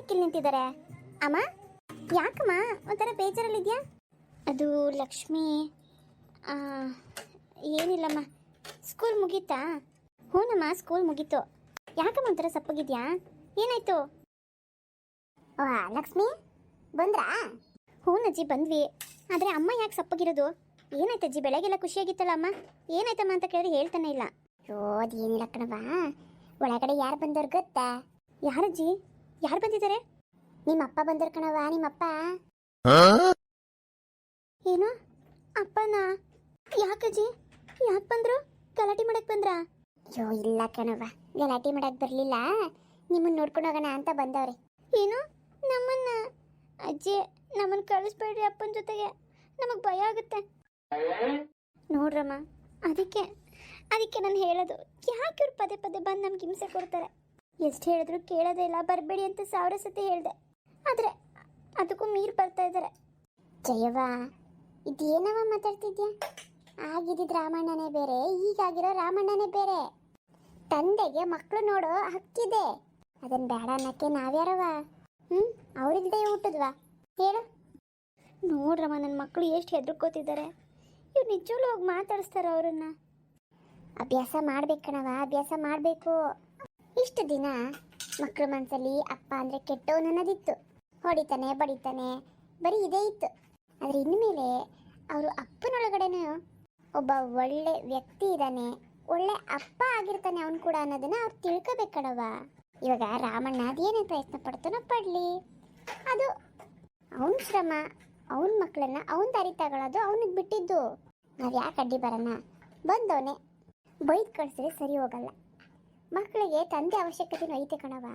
ಯಾಕಿಲ್ಲಿ ನಿಂತಿದ್ದಾರೆ? ಅಮ್ಮ, ಯಾಕಮ್ಮ ಒಂಥರ ಬೇಜಾರಲ್ಲಿದ್ಯಾ? ಅದು ಲಕ್ಷ್ಮಿ, ಏನಿಲ್ಲಮ್ಮ. ಸ್ಕೂಲ್ ಮುಗೀತಾ? ಹ್ಞೂನಮ್ಮ, ಸ್ಕೂಲ್ ಮುಗೀತು. ಯಾಕಮ್ಮ ಒಂಥರ ಸಪ್ಪಗಿದ್ಯಾ? ಏನಾಯ್ತು? ಲಕ್ಷ್ಮಿ ಬಂದ್ರಾ? ಹ್ಞೂನಜ್ಜಿ ಬಂದ್ವಿ. ಆದರೆ ಅಮ್ಮ ಯಾಕೆ ಸಪ್ಪಗಿರೋದು? ಏನಾಯ್ತಜ್ಜಿ? ಬೆಳಗ್ಗೆಲ್ಲ ಖುಷಿಯಾಗಿತ್ತಲ್ಲ ಅಮ್ಮ, ಏನಾಯ್ತಮ್ಮ ಅಂತ ಕೇಳಿದ್ರೆ ಹೇಳ್ತಾನೆ ಇಲ್ಲ. ಅದೇನಿಲ್ಲ ಕಣವ, ಒಳಗಡೆ ಯಾರು ಬಂದವ್ರು ಗೊತ್ತಾ? ಯಾರಜ್ಜಿ? ಯಾರು ಬಂದಿದ್ದಾರೆ? ನಿಮ್ಮ ಅಪ್ಪ ಬಂದವ್ರು ಕಣವ, ನಿಮ್ಮಪ್ಪ. ಏನು ಅಪ್ಪನಾ? ಯಾಕಜ್ಜಿ? ಯಾಕೆ ಬಂದ್ರು? ಗಲಾಟೆ ಮಾಡಕ್ ಬಂದ್ರಾ? ಅಯ್ಯೋ ಇಲ್ಲ ಕಣವ, ಗಲಾಟೆ ಮಾಡಕ್ ಬರ್ಲಿಲ್ಲ, ನಿಮ್ಮನ್ನ ನೋಡ್ಕೊಂಡು ಹೋಗೋಣ ಅಂತ ಬಂದವ್ರೆ. ಏನು ನಮ್ಮನ್ನ? ಅಜ್ಜಿ, ನಮ್ಮನ್ನ ಕಳಿಸ್ಬೇಡ್ರಿ ಅಪ್ಪನ ಜೊತೆಗೆ, ನಮಗೆ ಭಯ ಆಗುತ್ತೆ. ನೋಡ್ರಮ್ಮ, ಅದಕ್ಕೆ ನಾನು ಹೇಳೋದು, ಯಾಕೆ ಇವ್ರು ಪದೇ ಪದೇ ಬಂದು ನಮ್ಗೆ ಹಿಂಸೆ ಕೊಡ್ತಾರೆ? ಎಷ್ಟು ಹೇಳಿದ್ರು ಕೇಳೋದೇ ಇಲ್ಲ, ಬರಬೇಡಿ ಅಂತ 1000 ಸತಿ ಹೇಳಿದೆ, ಆದರೆ ಅದಕ್ಕೂ ಮೀರಿ ಬರ್ತಾ ಇದ್ದಾರೆ. ಜಯವ್ವ, ಇದೇನವ ಮಾತಾಡ್ತಿದ್ಯಾ? ಆಗಿದ್ದಿದ್ದು ರಾಮಣ್ಣನೇ ಬೇರೆ, ಈಗಾಗಿರೋ ರಾಮಣ್ಣನೇ ಬೇರೆ. ತಂದೆಗೆ ಮಕ್ಕಳು ನೋಡೋ ಹಕ್ಕಿದೆ, ಅದನ್ನ ಬೇಡ ಅನ್ನಕ್ಕೆ ನಾವ್ಯಾರವ? ಅವ್ರಿಲ್ದೇ ಹುಟ್ಟಿದ್ವಾ ಹೇಳು? ನೋಡ್ರಮ್ಮ, ನನ್ನ ಮಕ್ಕಳು ಎಷ್ಟು ಹೆದರ್ಕೋತಿದ್ದಾರೆ. ಇವ್ರು ನಿಜವೂ ಹೋಗಿ ಮಾತಾಡಿಸ್ತಾರ ಅವ್ರನ್ನ? ಅಭ್ಯಾಸ ಮಾಡ್ಬೇಕು ಕಣವ, ಅಭ್ಯಾಸ ಮಾಡಬೇಕು. ಇಷ್ಟು ದಿನ ಮಕ್ಕಳ ಮನಸ್ಸಲ್ಲಿ ಅಪ್ಪ ಅಂದರೆ ಕೆಟ್ಟವನು ಅನ್ನೋದಿತ್ತು, ಹೊಡಿತಾನೆ ಬಡಿತಾನೆ ಬರೀ ಇದೇ ಇತ್ತು. ಆದರೆ ಇನ್ಮೇಲೆ ಅವರು ಅಪ್ಪನೊಳಗಡೆನೂ ಒಬ್ಬ ಒಳ್ಳೆ ವ್ಯಕ್ತಿ ಇದ್ದಾನೆ, ಒಳ್ಳೆ ಅಪ್ಪ ಆಗಿರ್ತಾನೆ ಅವನು ಕೂಡ ಅನ್ನೋದನ್ನ ಅವ್ರು ತಿಳ್ಕೋಬೇಕು ಕಣವ. ಇವಾಗ ರಾಮಣ್ಣ ಅದೇನೇ ಪ್ರಯತ್ನ ಪಡ್ತಾನೋ ಪಡಲಿ, ಅದು ಅವನ ಶ್ರಮ, ಅವನ ಮಕ್ಕಳನ್ನ ಅವನ ದಾರಿ ತಗೊಳ್ಳೋದು ಅವನಿಗೆ ಬಿಟ್ಟಿದ್ದು. ನಾವು ಯಾಕೆ ಅಡ್ಡಿ ಬರೋಣ? ಬಂದವನೇ ಬೈದು ಕಳಿಸಿದ್ರೆ ಸರಿ ಹೋಗಲ್ಲ. ಮಕ್ಕಳಿಗೆ ತಂದೆ ಅವಶ್ಯಕತೆನೂ ಐತೆ ಕಣವ.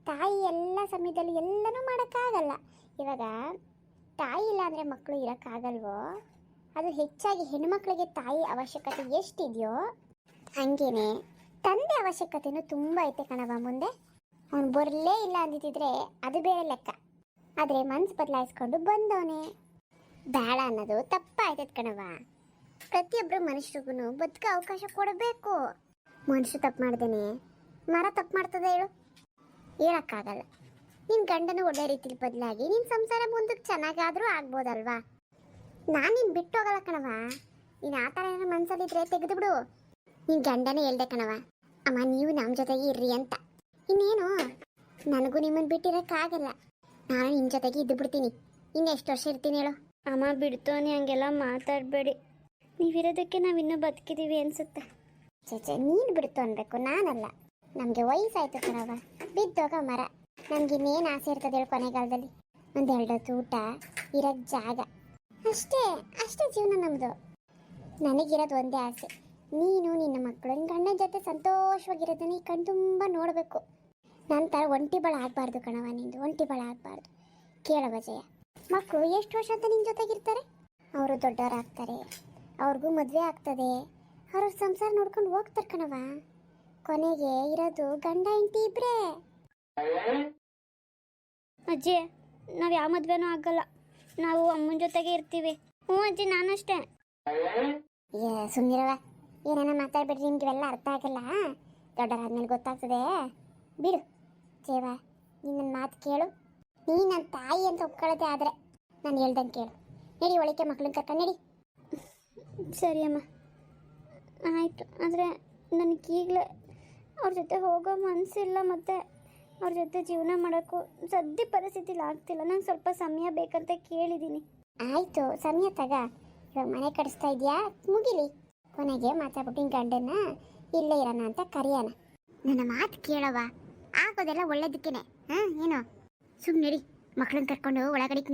ತಾಯಿ ಎಲ್ಲ ಸಮಯದಲ್ಲಿ ಎಲ್ಲನೂ ಮಾಡೋಕ್ಕಾಗಲ್ಲ. ಇವಾಗ ತಾಯಿ ಇಲ್ಲ ಅಂದರೆ ಮಕ್ಕಳು ಇರೋಕ್ಕಾಗಲ್ವೋ? ಅದು ಹೆಚ್ಚಾಗಿ ಹೆಣ್ಮಕ್ಳಿಗೆ ತಾಯಿ ಅವಶ್ಯಕತೆ ಎಷ್ಟಿದೆಯೋ ಹಂಗೇನೆ ತಂದೆ ಅವಶ್ಯಕತೆನೂ ತುಂಬ ಐತೆ ಕಣವ. ಮುಂದೆ ಅವನು ಬರಲೇ ಇಲ್ಲ ಅಂದಿದ್ದರೆ ಅದು ಬೇರೆ ಲೆಕ್ಕ. ಆದರೆ ಮನ್ಸು ಬದಲಾಯಿಸ್ಕೊಂಡು ಬಂದವನೇ. ಬೇಡ ಅನ್ನೋದು ತಪ್ಪಾಯ್ತದ ಕಣವ. ಪ್ರತಿಯೊಬ್ಬರು ಮನುಷ್ಯರಿಗೂ ಬದುಕ ಅವಕಾಶ ಕೊಡಬೇಕು. ಮನುಷ್ಯ ತಪ್ಪು ಮಾಡ್ದೇನೆ ಮರ ತಪ್ಪು ಮಾಡ್ತದೆ ಹೇಳು? ಹೇಳೋಕ್ಕಾಗಲ್ಲ. ನಿನ್ನ ಗಂಡನ ಒಳ್ಳೆ ರೀತಿಲಿ ಬದಲಾಗಿ ನಿನ್ನ ಸಂಸಾರ ಮುಂದಕ್ಕೆ ಚೆನ್ನಾಗಾದರೂ ಆಗ್ಬೋದಲ್ವಾ? ನಾನು ನಿನ್ನ ಬಿಟ್ಟೋಗಲ್ಲ ಕಣವ. ನೀನು ಆ ಥರ ಏನಾರು ಮನಸ್ಸಲ್ಲಿದ್ದರೆ ತೆಗೆದು ಬಿಡು. ನಿನ್ನ ಗಂಡನೇ ಹೇಳ್ದೆ ಕಣವ, ಅಮ್ಮ ನೀವು ನಮ್ಮ ಜೊತೆಗೆ ಇರ್ರಿ ಅಂತ. ಇನ್ನೇನು, ನನಗೂ ನಿಮ್ಮನ್ನು ಬಿಟ್ಟಿರೋಕ್ಕಾಗಲ್ಲ. ನಾನು ನಿಮ್ಮ ಜೊತೆಗೆ ಇದ್ದು ಬಿಡ್ತೀನಿ. ಇನ್ನು ಎಷ್ಟು ವರ್ಷ ಇರ್ತೀನಿ ಹೇಳು? ಅಮ್ಮ ಬಿಡ್ತೋನಿ, ಹಂಗೆಲ್ಲ ಮಾತಾಡಬೇಡಿ. ನೀವಿರೋದಕ್ಕೆ ನಾವಿನ್ನೂ ಬದುಕಿದ್ದೀವಿ ಅನ್ಸುತ್ತೆ. ಚೇಚೆ, ನೀನು ಬಿಡ್ತು ಅನ್ಬೇಕು, ನಾನಲ್ಲ. ನಮಗೆ ವಯಸ್ಸಾಯ್ತು ಕಣವ, ಬಿದ್ದೋಗ ಮರ. ನಮ್ಗೆ ಇನ್ನೇನು ಆಸೆ ಇರ್ತದೆ ಹೇಳು ಕೊನೆಗಾಲದಲ್ಲಿ? ಒಂದೆರಡು ಹೊತ್ತು ಊಟ, ಇರೋಕ್ಕೆ ಜಾಗ, ಅಷ್ಟೇ ಅಷ್ಟೇ ಜೀವನ ನಮ್ಮದು. ನನಗಿರೋದು ಒಂದೇ ಆಸೆ, ನೀನು ನಿನ್ನ ಮಕ್ಕಳು ನಿನ್ನ ಗಂಡನ ಜೊತೆ ಸಂತೋಷವಾಗಿರೋದನ್ನ ಈ ಕಣ್ಣು ತುಂಬ ನೋಡಬೇಕು. ನನ್ನ ಥರ ಒಂಟಿ ಬಳ ಆಗಬಾರ್ದು ಕಣವ, ನಿಂದು ಒಂಟಿ ಬಳ ಆಗಬಾರ್ದು. ಕೇಳವ ಜಯ, ಮಕ್ಕಳು ಎಷ್ಟು ವರ್ಷ ಅಂತ ನಿನ್ನ ಜೊತೆಗಿರ್ತಾರೆ? ಅವರು ದೊಡ್ಡವರಾಗ್ತಾರೆ, ಅವ್ರಿಗೂ ಮದುವೆ ಆಗ್ತದೆ, ಅವ್ರ ಸಂಸಾರ ನೋಡ್ಕೊಂಡು ಹೋಗ್ತಾರೆ ಕಣವ. ಕೊನೆಗೆ ಇರೋದು ಗಂಡ ಹೆಂಡತಿ ಇಬ್ಬರೇ. ಅಜ್ಜಿ, ನಾವು ಯಾವ ಮದುವೆನೂ ಆಗಲ್ಲ, ನಾವು ಅಮ್ಮನ ಜೊತೆಗೆ ಇರ್ತೀವಿ. ಹ್ಞೂ ಅಜ್ಜಿ, ನಾನಷ್ಟೇ. ಸುಮ್ಮನಿರವ, ಏನೇನೋ ಮಾತಾಡ್ಬಿಡ್ರಿ, ನಿಮ್ಗೆ ಇವೆಲ್ಲ ಅರ್ಥ ಆಗಲ್ಲ. ದೊಡ್ಡರಾದ್ಮೇಲೆ ಗೊತ್ತಾಗ್ತದೆ, ಬಿಡು. ಜೇವ, ನೀನು ನನ್ನ ಮಾತು ಕೇಳು. ನೀ ನನ್ನ ತಾಯಿ ಅಂತ ಒಪ್ಕೊಳ್ಳೋದೇ ಆದರೆ ನಾನು ಹೇಳ್ದಂಗೆ ಕೇಳು. ನಡಿ, ಒಳಕ್ಕೆ ಮಕ್ಕಳನ್ನ ಕರ್ಕೊಂಡು ನಡಿ. ಸರಿ ಅಮ್ಮ, ಆಯಿತು. ಆದರೆ ನನಗೀಗಲೇ ಅವ್ರ ಜೊತೆ ಹೋಗೋ ಮನಸ್ಸಿಲ್ಲ, ಮತ್ತು ಅವ್ರ ಜೊತೆ ಜೀವನ ಮಾಡೋಕ್ಕೂ ಸದ್ಯ ಪರಿಸ್ಥಿತಿಲಿ ಆಗ್ತಿಲ್ಲ. ನಂಗೆ ಸ್ವಲ್ಪ ಸಮಯ ಬೇಕಂತ ಕೇಳಿದ್ದೀನಿ. ಆಯಿತು, ಸಮಯ ತಗ. ಇವಾಗ ಮನೆ ಕಡಿಸ್ತಾ ಇದೆಯಾ, ಮುಗಿಲಿ. ಕೊನೆಗೆ ಮಾತಾಡ್ಬಿಟ್ಟು ನಿನ್ನ ಗಂಡನ್ನ ಇಲ್ಲೇ ಇರೋಣ ಅಂತ ಕರೆಯೋಣ. ನನ್ನ ಮಾತು ಕೇಳವ, ಆಗೋದೆಲ್ಲ ಒಳ್ಳೇದಕ್ಕೇನೆ. ಏನು ಸುಮ್ಮನೆ ನಡಿ, ಮಕ್ಕಳನ್ನ ಕರ್ಕೊಂಡು ಒಳಗಡೆಗೆ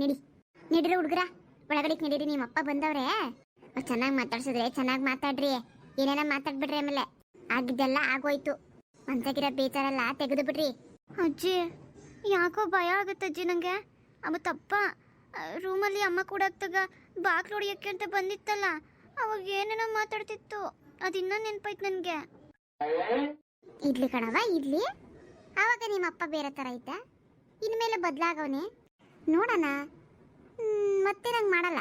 ನಡಿರೋ ಹುಡುಗರ, ಒಳಗಡೆಗೆ ನಡೀರಿ. ನಿಮ್ಮ ಅಪ್ಪ ಬಂದವ್ರೆ, ಅವ್ರು ಚೆನ್ನಾಗಿ ಮಾತಾಡ್ಸಿದ್ರೆ ಚೆನ್ನಾಗಿ ಮಾತಾಡ್ರಿ, ಏನೇನ ಮಾತಾಡ್ಬಿಡ್ರಿ. ಆಮೇಲೆ ಆಗಿದ್ದೆಲ್ಲ ಆಗೋಯ್ತು, ಮನ್ಸಾಗಿರೋ ಬೇಜಾರೆಲ್ಲ ತೆಗೆದು ಬಿಡ್ರಿ. ಅಜ್ಜಿ, ಯಾಕೋ ಭಯ ಆಗುತ್ತೆ ಅಜ್ಜಿ ನನಗೆ. ಅವತ್ತಪ್ಪ ರೂಮಲ್ಲಿ ಅಮ್ಮ ಕೂಡಾಕ್ತಾಗ ಬಾಗ್ಲು ಹೊಡಿಯೋಕ್ಕೆ ಅಂತ ಬಂದಿತ್ತಲ್ಲ, ಅವಾಗ ಏನೇನೋ ಮಾತಾಡ್ತಿತ್ತು, ಅದಿನ್ನ ನೆನಪಾಯ್ತು ನನಗೆ. ಇಡ್ಲಿ ಕಣವ, ಇಡ್ಲಿ. ಆವಾಗ ನಿಮ್ಮ ಅಪ್ಪ ಬೇರೆ ಥರ ಇದ್ದ, ಇನ್ಮೇಲೆ ಬದಲಾಗವನೆ. ನೋಡೋಣ, ಮತ್ತೆ ನಂಗೆ ಮಾಡಲ್ಲ.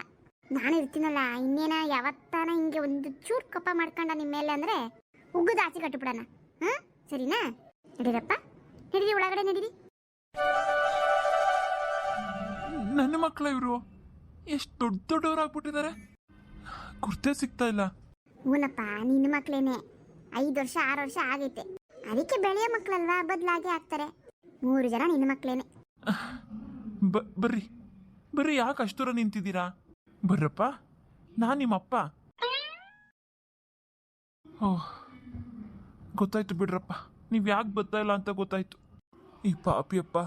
ನಾನು ಇರ್ತೀನಲ್ಲ, ಇನ್ನೇನ ಯಾವತ್ತಾನ ಹಿಂಗೆ ಒಂದು ಚೂರು ಕಪ್ಪ ಮಾಡ್ಕೊಂಡ ನಿಮ್ಮ ಮೇಲೆ ಅಂದರೆ ಉಗ್ಗದ ಆಸೆ ಕಟ್ಟಿಬಿಡೋಣ. ಸರಿನಾ? ನಡೀರಪ್ಪ, ನಡೀರಿ, ಒಳಗಡೆ ನಡೀರಿ. ನನ್ನ ಮಕ್ಕಳ ಇವರು ಎಷ್ಟು ದೊಡ್ಡ ದೊಡ್ಡವರಾಗ್ಬಿಟ್ಟಿದ್ದಾರೆ, ಗುರ್ತೇ ಸಿಗ್ತಾ ಇಲ್ಲ. ಹೂನಪ್ಪ, ನಿನ್ನ ಮಕ್ಳೇನೆ. 5 ವರ್ಷ 6 ವರ್ಷ ಆಗೈತೆ. ಅದಕ್ಕೆ ಬೆಳೆಯೋ ಮಕ್ಕಳಲ್ವಾ, ಬದಲಾಗಿ ಆಗ್ತಾರೆ. 3 ಜನ ನಿನ್ನ ಮಕ್ಳೇನೆ. ಬರ್ರಿ ಬರ್ರಿ, ಯಾಕೆ ಅಷ್ಟು ದೂರ ನಿಂತಿದ್ದೀರಾ? ಬರ್ರಪ್ಪ, ನಾನು ನಿಮ್ಮಪ್ಪ. ಓಹ್, ಗೊತ್ತಾಯ್ತು ಬಿಡ್ರಪ್ಪ, ನೀವು ಯಾಕೆ ಬರ್ತಾ ಇಲ್ಲ ಅಂತ ಗೊತ್ತಾಯ್ತು. ಈ ಪಾಪಿಯಪ್ಪ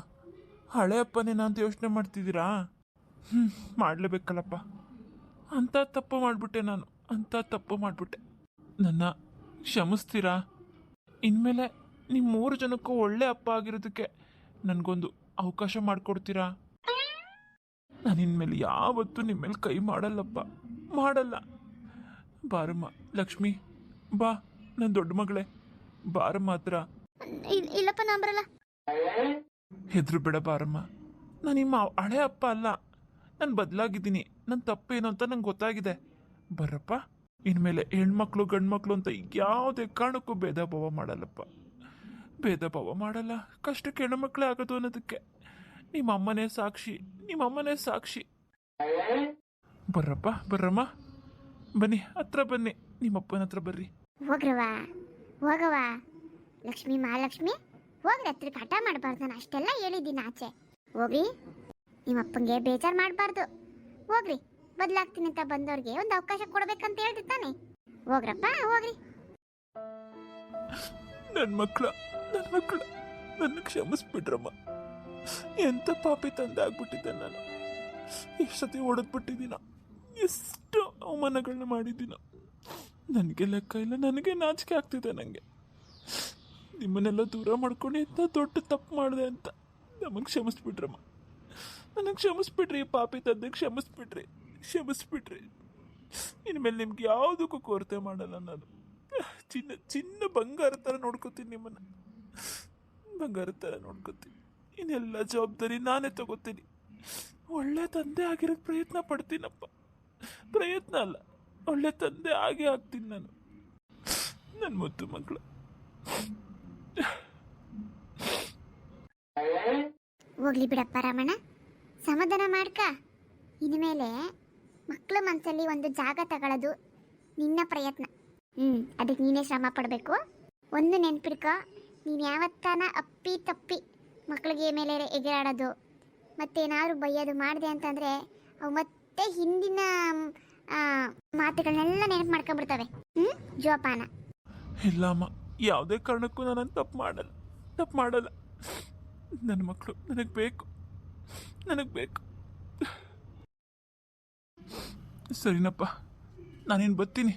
ಹಳೆ ಅಪ್ಪನೇನ ಅಂತ ಯೋಚನೆ ಮಾಡ್ತಿದ್ದೀರಾ? ಮಾಡಲೇಬೇಕಲ್ಲಪ್ಪ. ಅಂಥ ತಪ್ಪು ಮಾಡಿಬಿಟ್ಟೆ ನಾನು, ಅಂಥ ತಪ್ಪು ಮಾಡಿಬಿಟ್ಟೆ. ನನ್ನ ಕ್ಷಮಿಸ್ತೀರಾ? ಇನ್ಮೇಲೆ ನಿಮ್ಮ 3 ಜನಕ್ಕೂ ಒಳ್ಳೆ ಅಪ್ಪ ಆಗಿರೋದಕ್ಕೆ ನನಗೊಂದು ಅವಕಾಶ ಮಾಡಿಕೊಡ್ತೀರಾ? ನಾನು ಇನ್ಮೇಲೆ ಯಾವತ್ತೂ ನಿಮ್ಮ ಮೇಲೆ ಕೈ ಮಾಡಲ್ಲಪ್ಪ, ಮಾಡಲ್ಲ. ಬಾರಮ್ಮ ಲಕ್ಷ್ಮಿ, ಬಾ ನನ್ನ ದೊಡ್ಡ ಮಗಳೇ, ಬಾರಮ್ಮ ಹತ್ರ. ಇಲ್ಲಪ್ಪ, ನಾ ಬರಲ್ಲ. ಹೆದ್ರು ಬೇಡ, ಬಾರಮ್ಮ. ನಾನು ನಿಮ್ಮ ಹಳೆ ಅಪ್ಪ ಅಲ್ಲ, ನಾನು ಬದಲಾಗಿದ್ದೀನಿ. ನನ್ನ ತಪ್ಪೇನು ಅಂತ ನಂಗೆ ಗೊತ್ತಾಗಿದೆ. ಬರ್ರಪ್ಪ, ಇನ್ಮೇಲೆ ಹೆಣ್ಮಕ್ಳು ಗಂಡ್ಮಕ್ಳು ಅಂತ ಯಾವುದೇ ಕಾರಣಕ್ಕೂ ಭೇದ ಭಾವ ಮಾಡಲ್ಲಪ್ಪ, ಭೇದ ಭಾವ ಮಾಡಲ್ಲ. ಕಷ್ಟಕ್ಕೆ ಹೆಣ್ಮಕ್ಳೇ ಆಗೋದು ಅನ್ನೋದಕ್ಕೆ ನಿಮ್ಮ ಅಮ್ಮನೇ ಸಾಕ್ಷಿ, ನಿಮ್ಮ ಅಮ್ಮನೇ ಸಾಕ್ಷಿ. ಬರ್ರಪ್ಪ, ಬರ್ರಮ್ಮ, ಬನ್ನಿ, ಹತ್ರ ಬನ್ನಿ, ನಿಮ್ಮಪ್ಪನ ಹತ್ರ ಬರ್ರಿ. ಹೋಗವ ಲಕ್ಷ್ಮಿ, ಮಹಾಲಕ್ಷ್ಮಿ, ಹೋಗ್ರಿ, ಹತ್ರಕ್ಕೆ ಹಠ ಮಾಡಬಾರ್ದು. ನಾನು ಅಷ್ಟೆಲ್ಲ ಹೇಳಿದ್ದೀನಿ ಆಚೆ. ಹೋಗ್ರಿ, ನಿಮ್ಮಪ್ಪಂಗೆ ಬೇಜಾರು ಮಾಡಬಾರ್ದು. ಹೋಗ್ರಿ, ಬದಲಾಗ್ತೀನಿ ಅಂತ ಬಂದವ್ರಿಗೆ ಒಂದು ಅವಕಾಶ ಕೊಡ್ಬೇಕಂತ ಹೇಳ್ತಿದ್ದಾನೆ. ಹೋಗ್ರಪ್ಪ, ಹೋಗ್ರಿ. ನನ್ನ ಮಕ್ಕಳ ನನ್ನ ಕ್ಷಮಿಸ್ಬಿಡ್ರಮ್ಮ. ಎಂತ ಪಾಪಿ ತಂದೆ ಆಗ್ಬಿಟ್ಟಿದ್ದೆ ನಾನು. ಎಷ್ಟು ಸತಿ ಹೊಡೆದ್ಬಿಟ್ಟಿದ್ದೀನ, ಎಷ್ಟು ಅವಮಾನಗಳನ್ನ ಮಾಡಿದ್ದೀನ, ನನಗೆ ಲೆಕ್ಕ ಇಲ್ಲ. ನನಗೆ ನಾಚಿಕೆ ಆಗ್ತಿದೆ. ನನಗೆ ನಿಮ್ಮನ್ನೆಲ್ಲ ದೂರ ಮಾಡ್ಕೊಂಡು ಎಂತ ದೊಡ್ಡ ತಪ್ಪು ಮಾಡಿದೆ ಅಂತ ನಮಗೆ ಕ್ಷಮಿಸ್ಬಿಡ್ರಮ್ಮ. ನನಗೆ ಕ್ಷಮಿಸ್ಬಿಡ್ರಿ, ಪಾಪಿ ತಂದೆ, ಕ್ಷಮಿಸ್ಬಿಡ್ರಿ, ಕ್ಷಮಿಸ್ಬಿಡ್ರಿ. ಇನ್ಮೇಲೆ ನಿಮ್ಗೆ ಯಾವುದಕ್ಕೂ ಕೊರತೆ ಮಾಡಲ್ಲ. ನಾನು ಚಿನ್ನ ಬಂಗಾರ ಥರ ನೋಡ್ಕೋತೀನಿ, ನಿಮ್ಮನ್ನು ಬಂಗಾರ ಥರ ನೋಡ್ಕೋತೀನಿ. ಇನ್ನೆಲ್ಲ ಜವಾಬ್ದಾರಿ ನಾನೇ ತಗೋತೀನಿ. ಒಳ್ಳೆ ತಂದೆ ಆಗಿರೋಕ್ಕೆ ಪ್ರಯತ್ನ ಪಡ್ತೀನಪ್ಪ. ಪ್ರಯತ್ನ ಅಲ್ಲ, ಒಳ್ಳೆ ತಂದೆ ಆಗೇ ಆಗ್ತೀನಿ ನಾನು. ನನ್ನ ಮುದ್ದು ಮಕ್ಕಳು. ಹೋಗ್ಲಿ ಬಿಡಪ್ಪ ರಮಣ, ಸಮಾಧಾನ ಮಾಡ್ಕ. ಇನ್ಮೇಲೆ ಮಕ್ಕಳ ಮನಸ್ಸಲ್ಲಿ ಒಂದು ಜಾಗ ತಗೊಳ್ಳೋದು ನಿನ್ನ ಪ್ರಯತ್ನ. ಅದಕ್ಕೆ ನೀನೇ ಶ್ರಮ ಪಡಬೇಕು. ಒಂದು ನೆನ್ಪಿಡ್ಕೊ, ನೀನು ಯಾವತ್ತಾನ ಅಪ್ಪಿ ತಪ್ಪಿ ಮಕ್ಕಳಿಗೆ ಮೇಲೆ ಎಗರಾಡೋದು ಮತ್ತೇನಾದ್ರು ಬೈಯೋದು ಮಾಡಿದೆ ಅಂತಂದರೆ ಅವು ಮತ್ತೆ ಹಿಂದಿನ ಮಾತುಗಳನ್ನೆಲ್ಲ ನೆನಪು ಮಾಡ್ಕೊಂಡ್ಬಿಡ್ತವೆ. ಜೋಪಾನ. ಇಲ್ಲಮ್ಮ, ಯಾವುದೇ ಕಾರಣಕ್ಕೂ ನಾನು ತಪ್ಪು ಮಾಡಲ್ಲ. ನನ್ನ ಮಕ್ಕಳು ನನಗೆ ಬೇಕು. ಸರಿನಪ್ಪ, ನಾನೇನು ಬರ್ತೀನಿ,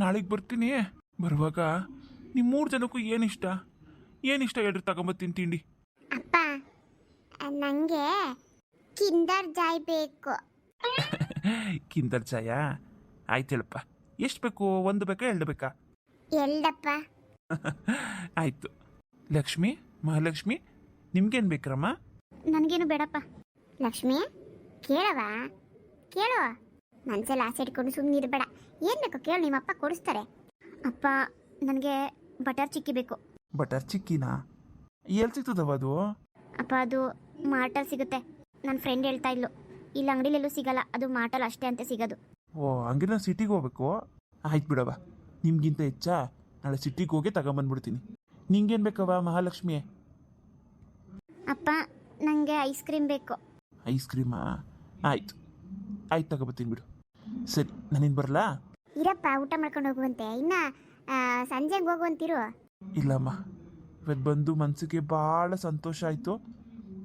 ನಾಳೆಗೆ ಬರ್ತೀನಿ. ಬರುವಾಗ ನಿಮ್ಮ 3 ಜನಕ್ಕೂ ಏನಿಷ್ಟ ಹೇಳ್ರಿ, ತಗೊಂಬತ್ತೀನಿ ತಿಂಡಿ. ಅಪ್ಪ, ನನಗೆ ಕಿಂಡರ್ ಜಾಯ್ ಬೇಕು. ಕಿಂಡರ್ ಜಾಯ? ಆಯ್ತು ಹೇಳಪ್ಪ. ಎಷ್ಟು ಬೇಕು? 1 ಬೇಕಾ 2 ಬೇಕಾ? 2ಪ್ಪ. ಆಯಿತು. ಲಕ್ಷ್ಮಿ, ಮಹಾಲಕ್ಷ್ಮಿ, ನಿಮ್ಗೇನು ಬೇಕ್ರಮ್ಮ? ನನಗೇನು ಬೇಡಪ್ಪ. ಲಕ್ಷ್ಮಿ, ಕೇಳವ ಮನಸ್ಸಲ್ಲಿ ಆಸೆ ಇಟ್ಕೊಂಡು ಸುಮ್ಮನೆ ಇರಬೇಡ. ಏನು ಬೇಕು ಕೇಳು, ನಿಮ್ಮಪ್ಪ ಕೊಡಿಸ್ತಾರೆ. ಅಪ್ಪ, ನನಗೆ ಬಟರ್ ಚಿಕ್ಕಿ ಬೇಕು. ಬಟರ್ ಚಿಕ್ಕಿನಾ? ಎಲ್ಲಿ ಸಿಗ್ತದವ ಅದು? ಅಪ್ಪ, ಅದು ಮಾರ್ಟಲ್ಲಿ ಸಿಗುತ್ತೆ. ನನ್ನ ಫ್ರೆಂಡ್ ಹೇಳ್ತಾ ಇದ್ಲು, ಇಲ್ಲಿ ಅಂಗಡಿಲೆಲ್ಲೂ ಸಿಗಲ್ಲ, ಅದು ಮಾರ್ಟಲ್ ಅಷ್ಟೇ ಅಂತ ಸಿಗೋದು. ಓ, ಹಂಗಿನ ಸಿಟಿಗೆ ಹೋಗ್ಬೇಕು? ಆಯ್ತು ಬಿಡವ, ನಿಮ್ಗಿಂತ ಹೆಚ್ಚಾ ನಾಳೆ ಸಿಟಿಗೆ ಹೋಗಿ ತಗೊಂಬಂದ್ಬಿಡ್ತೀನಿ. ನಿಂಗೇನು ಬೇಕವ ಮಹಾಲಕ್ಷ್ಮಿ? ಅಪ್ಪ, ನನಗೆ ಐಸ್ ಕ್ರೀಮ್ ಬೇಕು. ಐಸ್ ಕ್ರೀಮಾ? ಆಯ್ತು ತಗೊಬತ್ತೀನಿ ಬಿಡು. ಸರಿ, ನಾನಿನ್ನು ಬರಲಾ? ಇರಪ್ಪ, ಊಟ ಮಾಡ್ಕೊಂಡು ಹೋಗುವಂತೆ. ಇನ್ನು ಸಂಜೆಗೆ ಹೋಗುವಂತಿರು. ಇಲ್ಲಮ್ಮ, ಇವತ್ತು ಬಂದು ಮನಸ್ಸಿಗೆ ಭಾಳ ಸಂತೋಷ ಆಯಿತು.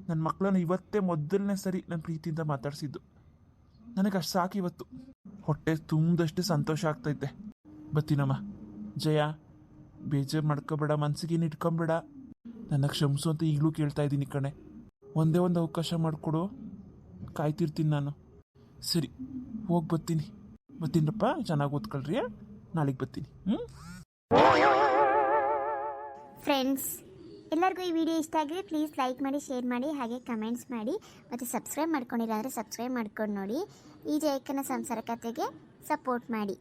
ನನ್ನ ಮಕ್ಕಳನ್ನ ಇವತ್ತೇ ಮೊದಲನೇ ಸರಿ ನನ್ನ ಪ್ರೀತಿಯಿಂದ ಮಾತಾಡಿಸಿದ್ದು. ನನಗೆ ಅಷ್ಟು ಸಾಕು. ಇವತ್ತು ಹೊಟ್ಟೆ ತುಂಬಿದಷ್ಟು ಸಂತೋಷ ಆಗ್ತೈತೆ. ಬರ್ತೀನಮ್ಮ. ಜಯ, ಬೇಜಾರು ಮಾಡ್ಕೊಬೇಡ, ಮನಸ್ಸಿಗೇನು ಇಟ್ಕೊಂಬೇಡ. ನನ್ನ ಕ್ಷಮಿಸು ಅಂತ ಈಗಲೂ ಕೇಳ್ತಾ ಇದ್ದೀನಿ ಕಣೆ. ಒಂದೇ ಒಂದು ಅವಕಾಶ ಮಾಡಿಕೊಡು, ಕಾಯ್ತಿರ್ತೀನಿ ನಾನು. ಸರಿ, ಹೋಗಿ ಬರ್ತೀನಪ್ಪ. ಚೆನ್ನಾಗಿ ಓದ್ಕೊಳ್ರಿ, ನಾಳೆಗೆ ಬರ್ತೀನಿ. ಫ್ರೆಂಡ್ಸ್, ಎಲ್ಲರಿಗೂ ಈ ವಿಡಿಯೋ ಇಷ್ಟ ಆಗಿದ್ರೆ ಪ್ಲೀಸ್ ಲೈಕ್ ಮಾಡಿ, ಶೇರ್ ಮಾಡಿ, ಹಾಗೆ ಕಮೆಂಟ್ಸ್ ಮಾಡಿ. ಮತ್ತು ಸಬ್ಸ್ಕ್ರೈಬ್ ಮಾಡ್ಕೊಂಡಿಲ್ಲ ಸಬ್ಸ್ಕ್ರೈಬ್ ಮಾಡ್ಕೊಂಡು ನೋಡಿ. ಈ ಜಯಕ್ಕನ ಸಂಸಾರ ಕಥೆಗೆ ಸಪೋರ್ಟ್ ಮಾಡಿ.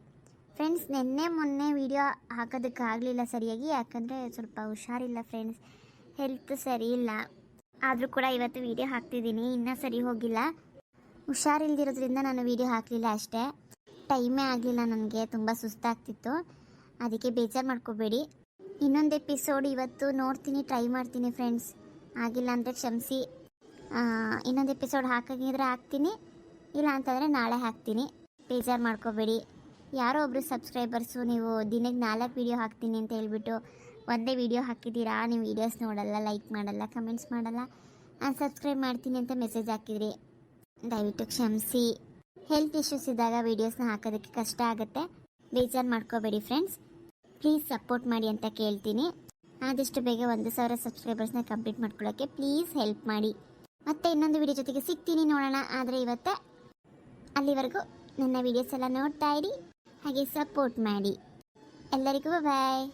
ಫ್ರೆಂಡ್ಸ್, ಮೊನ್ನೆ ವಿಡಿಯೋ ಹಾಕೋದಕ್ಕಾಗಲಿಲ್ಲ ಸರಿಯಾಗಿ, ಯಾಕಂದರೆ ಸ್ವಲ್ಪ ಹುಷಾರಿಲ್ಲ ಫ್ರೆಂಡ್ಸ್, ಹೆಲ್ತ್ ಸರಿ ಇಲ್ಲ. ಆದರೂ ಕೂಡ ಇವತ್ತು ವಿಡಿಯೋ ಹಾಕ್ತಿದ್ದೀನಿ, ಇನ್ನೂ ಸರಿ ಹೋಗಿಲ್ಲ. ಹುಷಾರಿಲ್ದಿರೋದ್ರಿಂದ ನಾನು ವೀಡಿಯೋ ಹಾಕಲಿಲ್ಲ ಅಷ್ಟೇ. ಟೈಮೇ ಆಗಲಿಲ್ಲ ನನಗೆ, ತುಂಬ ಸುಸ್ತಾಗ್ತಿತ್ತು. ಅದಕ್ಕೆ ಬೇಜಾರು ಮಾಡ್ಕೋಬೇಡಿ. ಇನ್ನೊಂದು ಎಪಿಸೋಡ್ ಇವತ್ತು ನೋಡ್ತೀನಿ, ಟ್ರೈ ಮಾಡ್ತೀನಿ ಫ್ರೆಂಡ್ಸ್. ಆಗಿಲ್ಲ ಅಂದರೆ ಕ್ಷಮಿಸಿ. ಇನ್ನೊಂದು ಎಪಿಸೋಡ್ ಹಾಕಿದ್ರೆ ಹಾಕ್ತೀನಿ, ಇಲ್ಲ ಅಂತಂದರೆ ನಾಳೆ ಹಾಕ್ತೀನಿ. ಬೇಜಾರು ಮಾಡ್ಕೋಬೇಡಿ. ಯಾರೋ ಒಬ್ಬರು ಸಬ್ಸ್ಕ್ರೈಬರ್ಸು ನೀವು ದಿನಕ್ಕೆ 4 ವೀಡಿಯೋ ಹಾಕ್ತೀನಿ ಅಂತ ಹೇಳ್ಬಿಟ್ಟು ಒಂದೇ ವೀಡಿಯೋ ಹಾಕಿದ್ದೀರಾ. ನೀವು ವೀಡಿಯೋಸ್ ನೋಡಲ್ಲ, ಲೈಕ್ ಮಾಡಲ್ಲ, ಕಮೆಂಟ್ಸ್ ಮಾಡಲ್ಲ, ಸಬ್ಸ್ಕ್ರೈಬ್ ಮಾಡ್ತೀನಿ ಅಂತ ಮೆಸೇಜ್ ಹಾಕಿದ್ರಿ. ದಯವಿಟ್ಟು ಕ್ಷಮಿಸಿ. ಹೆಲ್ತ್ ಇಶ್ಯೂಸ್ ಇದ್ದಾಗ ವೀಡಿಯೋಸ್ನ ಹಾಕೋದಕ್ಕೆ ಕಷ್ಟ ಆಗುತ್ತೆ. ಬೇಜಾರು ಮಾಡ್ಕೋಬೇಡಿ ಫ್ರೆಂಡ್ಸ್. ಪ್ಲೀಸ್ ಸಪೋರ್ಟ್ ಮಾಡಿ ಅಂತ ಕೇಳ್ತೀನಿ. ಆದಷ್ಟು ಬೇಗ 1,000 ಸಬ್ಸ್ಕ್ರೈಬರ್ಸ್ನ ಕಂಪ್ಲೀಟ್ ಮಾಡ್ಕೊಳ್ಳೋಕ್ಕೆ ಪ್ಲೀಸ್ ಹೆಲ್ಪ್ ಮಾಡಿ. ಮತ್ತೆ ಇನ್ನೊಂದು ವಿಡಿಯೋ ಜೊತೆಗೆ ಸಿಗ್ತೀನಿ, ನೋಡೋಣ. ಆದರೆ ಇವತ್ತೇ ಅಲ್ಲಿವರೆಗೂ ನನ್ನ ವೀಡಿಯೋಸ್ ಎಲ್ಲ ನೋಡ್ತಾ ಇರಿ, ಹಾಗೆ ಸಪೋರ್ಟ್ ಮಾಡಿ. ಎಲ್ಲರಿಗೂ ಬಾಯ್.